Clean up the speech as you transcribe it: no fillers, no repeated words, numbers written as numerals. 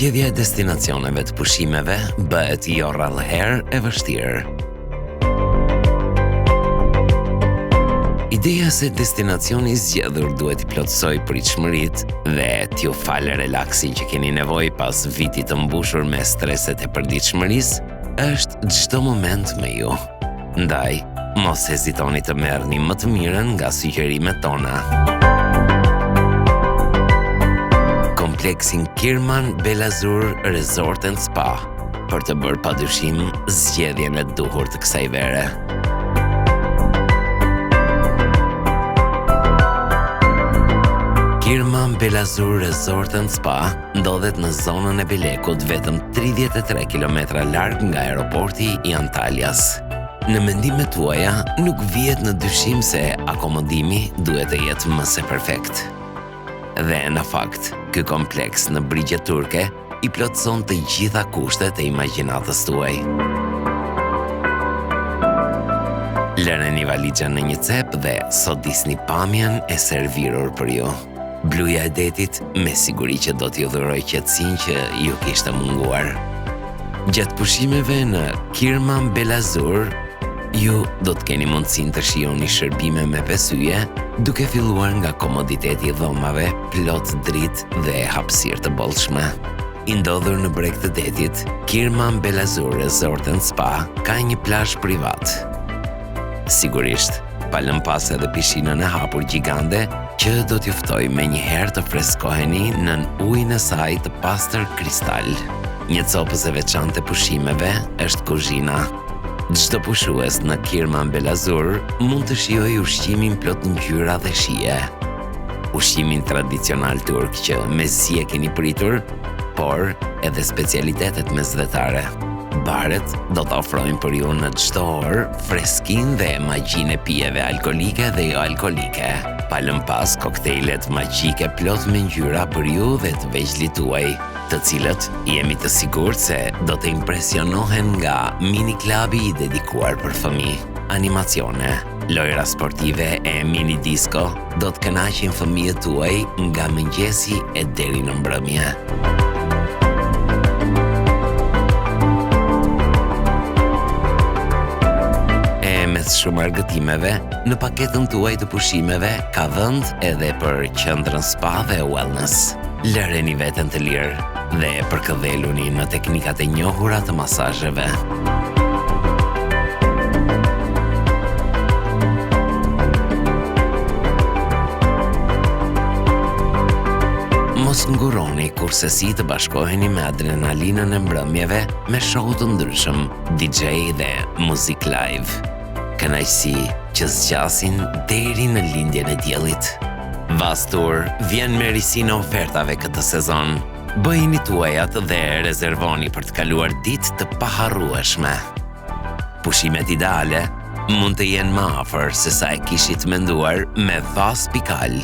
Zgjedhja e destinacioneve të pushimeve bëhet jo rrallëherë e vështirë. Ideja se destinacioni zgjedhur duhet I plotësoj pritshmëritë dhe t'ju falë relaksin që keni nevojë pas vitit të mbushur me streset e përditshmërisë, është çdo moment me ju. Ndaj, mos hezitoni të merrni më të mirën nga sugjerimet tona. Kompleksin Kirman Belazur Resort and Spa për të bërë padyshim zgjedhjen e duhur të kësaj vere. Kirman Belazur Resort and Spa ndodhet në zonën e Bilekut, vetëm 33 km larg nga aeroporti I Antaljas. Në mendimet tuaja, nuk vihet në dyshim se akomodimi duhet të jetë më se perfekt. Dhe në fakt, ky kompleks në brigje turke I plotëson të gjitha kushtet e imagjinatës tuaj. Lëreni valixhen në një cep dhe sodisni pamjen e servirur për ju. Bluja e detit me siguri që do t'ju dhuroj qetësinë që ju kishte munguar. Gjatë pushimeve në Kirman Belazur, ju do të keni mundësinë të shihoni shërbime me pesyje, duke filluar nga komoditeti I dhomave, plot dritë dhe hapësirë të bollshme. I ndodhur në breg të detit, Kirman Belazur Resort and Spa ka një plazh privat. Sigurisht, palëm pas edhe pishinën e hapur gjigande që do t'ju ftoj me njëherë të freskoheni nën ujin e saj të pastër kristal. Një copës e veçantë e pushimeve është kuzhina. Çdo pushues në Kirman Belazur mund të shijojë ushqimin plot ngjyra dhe shije. Ushqimin tradicional turk që mezi e keni pritur, por edhe specialitetet mesdhetare. Baret do të ofrojnë për ju në çdo orë freskinë dhe magjinë e pijeve alkolike dhe jo alkolike. Palëm pas koktejlet magjike plot me ngjyra për ju dhe të veçlit tuaj, të cilët jemi të sigurt se do të impresionohen nga mini klubi I dedikuar për fëmijë, animacione, lojra sportive e mini disco do të kënaqin fëmijët tuaj nga mëngjesi e deri në mbrëmje. Mes shumë argëtimeve, në paketën tuaj të pushimeve ka vend edhe për qendrën spa dhe wellness. Lëreni veten të lirë dhe përkëdheluni në teknikat e njohura të masazheve. Mos nguroni kurse si të bashkoheni me adrenalinën e mbrëmjeve me show të ndryshëm, DJ dhe muzik live. Kënaqësi që zgjasin deri në lindjen e diellit. Vastur vjen me risinë ofertave këtë sezon. Bëjini tuajat dhe rezervoni për të kaluar ditë të paharrueshme. Pushimet ideale mund të jenë më afër se sa e kishit menduar me Vas Pikal.